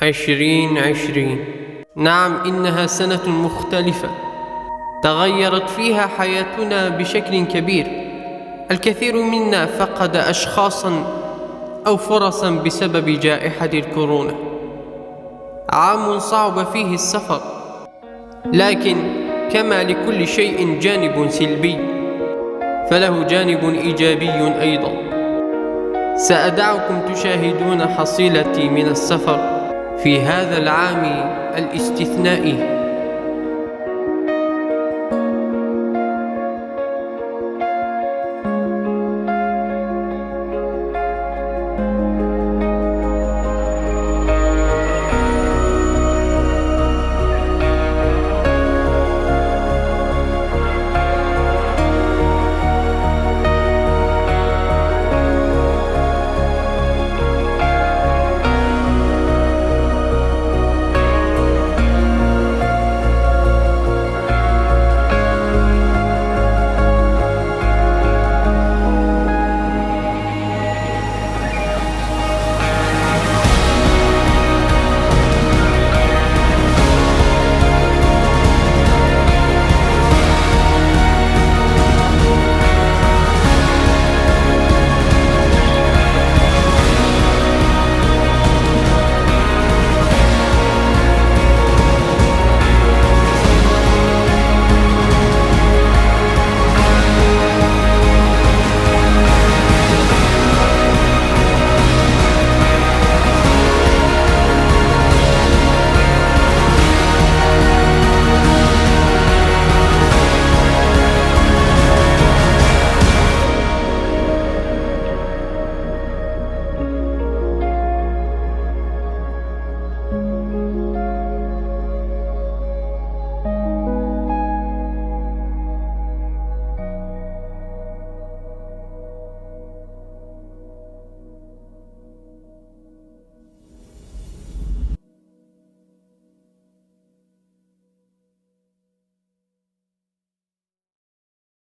2020. نعم، إنها سنة مختلفة تغيرت فيها حياتنا بشكل كبير. الكثير منا فقد أشخاصا أو فرصا بسبب جائحة الكورونا. عام صعب فيه السفر، لكن كما لكل شيء جانب سلبي فله جانب إيجابي أيضا. سأدعكم تشاهدون حصيلتي من السفر في هذا العام الاستثنائي